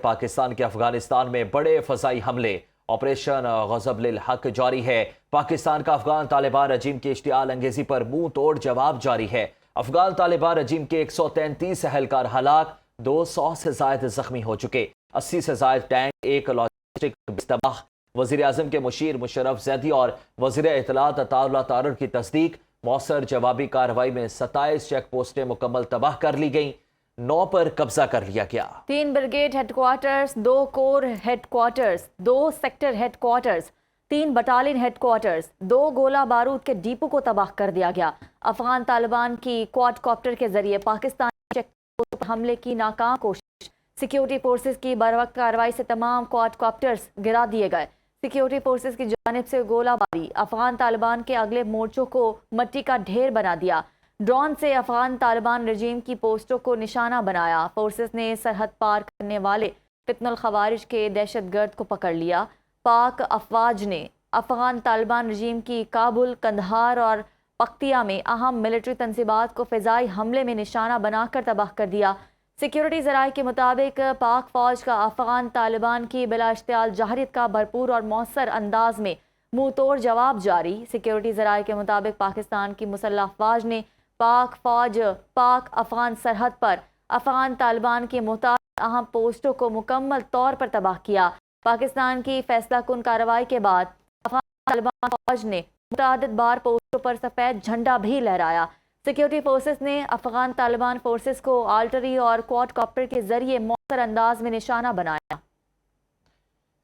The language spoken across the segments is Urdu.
پاکستان کے افغانستان میں بڑے فضائی حملے۔ آپریشن غضب للحق جاری ہے۔ پاکستان کا افغان طالبان رجیم کی اشتعال انگیزی پر منہ توڑ جواب جاری ہے۔ افغان طالبان رجیم کے 133 اہلکار ہلاک، 200 سے زائد زخمی ہو چکے، 80 سے زائد ٹینک، ایک لاجسٹک تباہ۔ وزیر اعظم کے مشیر مشرف زیدی اور وزیر اطلاعات عطا اللہ طارر کی تصدیق۔ مؤثر جوابی کارروائی میں 27 چیک پوسٹیں مکمل تباہ کر لی گئیں، 9 پر قبضہ کر لیا گیا۔ 3 brigade headquarters, 2 corps headquarters, 2 sector headquarters, 3 battalion headquarters, 2 گولہ بارود کے ڈیپو کو تباہ کر دیا گیا۔ افغان طالبان کی کواد کاپٹر کے ذریعے پاکستانی چیک پوسٹ پر حملے کی ناکام کوشش۔ سیکیورٹی فورسز کی بروقت کارروائی سے تمام کواد کاپٹرز گرا دیے گئے۔ سیکیورٹی فورسز کی جانب سے گولہ باری افغان طالبان کے اگلے مورچوں کو مٹی کا ڈھیر بنا دیا۔ ڈرون سے افغان طالبان رجیم کی پوسٹوں کو نشانہ بنایا۔ فورسز نے سرحد پار کرنے والے فتن الخوارج کے دہشت گرد کو پکڑ لیا۔ پاک افواج نے افغان طالبان رجیم کی کابل، قندھار اور پختیا میں اہم ملٹری تنصیبات کو فضائی حملے میں نشانہ بنا کر تباہ کر دیا۔ سیکیورٹی ذرائع کے مطابق پاک فوج کا افغان طالبان کی بلا اشتعال جارحیت کا بھرپور اور مؤثر انداز میں منہ توڑ جواب جاری۔ سیکیورٹی ذرائع کے مطابق پاکستان کی مسلح افواج نے پاک فوج پاک افغان سرحد پر افغان طالبان کی متعدد اہم پوسٹوں کو مکمل طور پر تباہ کیا۔ پاکستان کی فیصلہ کن کارروائی کے بعد افغان طالبان فوج نے متعدد بار پوسٹوں پر سفید جھنڈا بھی لہرایا۔ سیکیورٹی فورسز نے افغان طالبان فورسز کو آرٹلری اور کواد کاپٹر کے ذریعے مؤثر انداز میں نشانہ بنایا۔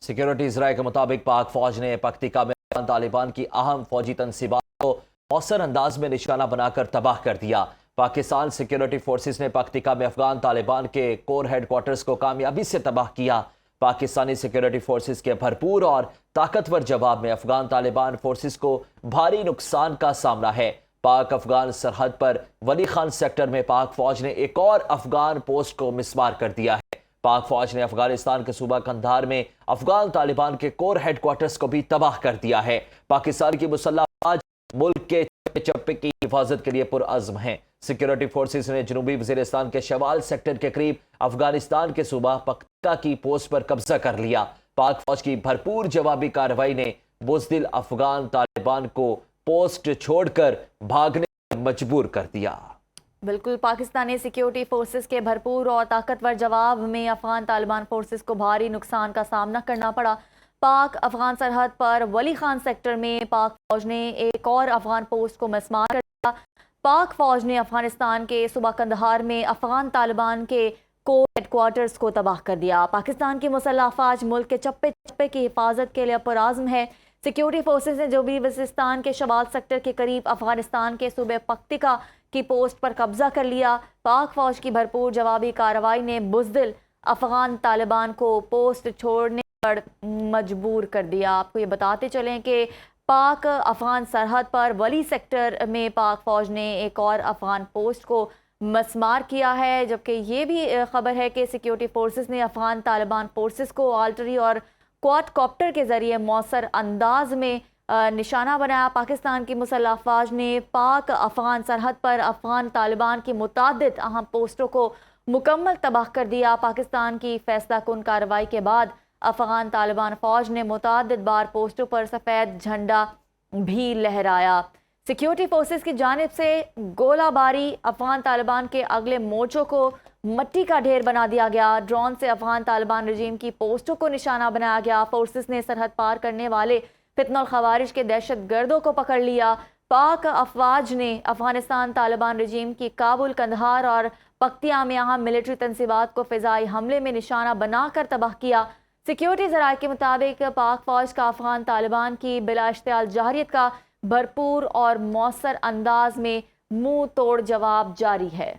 سیکیورٹی ذرائع کے مطابق پاک فوج نے پکتیکا میں افغان طالبان کی اہم فوجی تنصیبات کو مؤثر انداز میں نشانہ بنا کر تباہ کر دیا۔ پاکستان سیکیورٹی فورسز نے پکتیکا میں افغان طالبان کے کور ہیڈ کوارٹرز کو کامیابی سے تباہ کیا۔ پاکستانی سیکیورٹی فورسز کے بھرپور اور طاقتور جواب میں افغان طالبان فورسز کو بھاری نقصان کا سامنا ہے۔ پاک افغان سرحد پر ولی خان سیکٹر میں پاک فوج نے ایک اور افغان پوسٹ کو مسمار کر دیا ہے۔ پاک فوج نے افغانستان کے صوبہ قندھار میں افغان طالبان کے کور ہیڈ کوارٹرز کو بھی تباہ کر دیا ہے۔ پاکستان کی مسلح افواج ملک کے چپے چپے کی حفاظت کے لیے پرعزم ہیں۔ سیکیورٹی فورسز نے جنوبی وزیرستان کے شوال سیکٹر کے قریب افغانستان کے صوبہ پکتیکا کی پوسٹ پر قبضہ کر لیا۔ پاک فوج کی بھرپور جوابی کارروائی نے بزدل افغان طالبان کو پوسٹ چھوڑ کر بھاگنے مجبور کر دیا۔ بالکل، پاکستانی سیکیورٹی فورسز کے بھرپور اور طاقتور جواب میں افغان طالبان فورسز کو بھاری نقصان کا سامنا کرنا پڑا۔ پاک افغان سرحد پر ولی خان سیکٹر میں پاک فوج نے ایک اور افغان پوسٹ کو مسمار کر دیا۔ پاک فوج نے افغانستان کے صوبہ قندھار میں افغان طالبان کے کور ہیڈ کوارٹرز کو تباہ کر دیا۔ پاکستان کی مسلح افواج ملک کے چپے چپے کی حفاظت کے لیے پرعزم ہے۔ سیکیورٹی فورسز نے جنوبی وزیرستان کے شوال سیکٹر کے قریب افغانستان کے صوبے پکتیکا کی پوسٹ پر قبضہ کر لیا۔ پاک فوج کی بھرپور جوابی کارروائی نے بزدل افغان طالبان کو پوسٹ چھوڑنے پر مجبور کر دیا۔ آپ کو یہ بتاتے چلیں کہ پاک افغان سرحد پر ولی سیکٹر میں پاک فوج نے ایک اور افغان پوسٹ کو مسمار کیا ہے، جبکہ یہ بھی خبر ہے کہ سیکیورٹی فورسز نے افغان طالبان فورسز کو آرٹلری اور کواد کاپٹر کے ذریعے مؤثر انداز میں نشانہ بنایا۔ پاکستان کی مسلح افواج نے پاک افغان سرحد پر افغان طالبان کی متعدد اہم پوسٹوں کو مکمل تباہ کر دیا۔ پاکستان کی فیصلہ کن کارروائی کے بعد افغان طالبان فوج نے متعدد بار پوسٹوں پر سفید جھنڈا بھی لہرایا۔ سیکیورٹی فورسز کی جانب سے گولہ باری افغان طالبان کے اگلے مورچوں کو مٹی کا ڈھیر بنا دیا گیا۔ ڈرون سے افغان طالبان رجیم کی پوسٹوں کو نشانہ بنایا گیا۔ فورسز نے سرحد پار کرنے والے فتن الخوارج کے دہشت گردوں کو پکڑ لیا۔ پاک افواج نے افغانستان طالبان رجیم کی کابل، قندھار اور پختیا میں اہم ملٹری تنصیبات کو فضائی حملے میں نشانہ بنا کر تباہ کیا۔ سیکیورٹی ذرائع کے مطابق پاک فوج کا افغان طالبان کی بلا اشتعال جارحیت کا بھرپور اور مؤثر انداز میں منہ توڑ جواب جاری ہے۔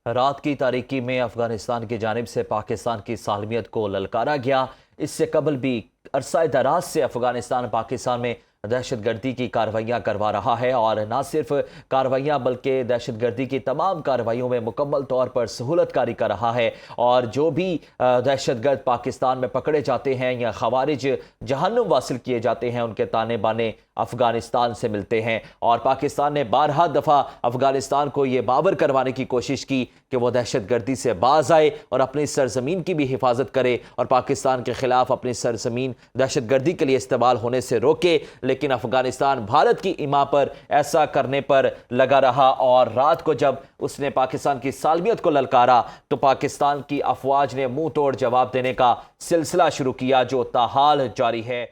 رات کی تاریکی میں افغانستان کی جانب سے پاکستان کی سالمیت کو للکارا گیا۔ اس سے قبل بھی عرصہ دراز سے افغانستان پاکستان میں دہشت گردی کی کارروائیاں کروا رہا ہے، اور نہ صرف کارروائیاں بلکہ دہشت گردی کی تمام کارروائیوں میں مکمل طور پر سہولت کاری کر رہا ہے۔ اور جو بھی دہشت گرد پاکستان میں پکڑے جاتے ہیں یا خوارج جہنم واصل کیے جاتے ہیں، ان کے تانے بانے افغانستان سے ملتے ہیں اور پاکستان نے بارہا دفعہ افغانستان کو یہ باور کروانے کی کوشش کی کہ وہ دہشت گردی سے باز آئے اور اپنی سرزمین کی بھی حفاظت کرے اور پاکستان کے خلاف اپنی سرزمین دہشت گردی کے لیے استعمال ہونے سے روکے، لیکن افغانستان بھارت کی ایما پر ایسا کرنے پر لگا رہا اور رات کو جب اس نے پاکستان کی سالمیت کو للکارا تو پاکستان کی افواج نے منہ توڑ جواب دینے کا سلسلہ شروع کیا جو تاحال جاری ہے۔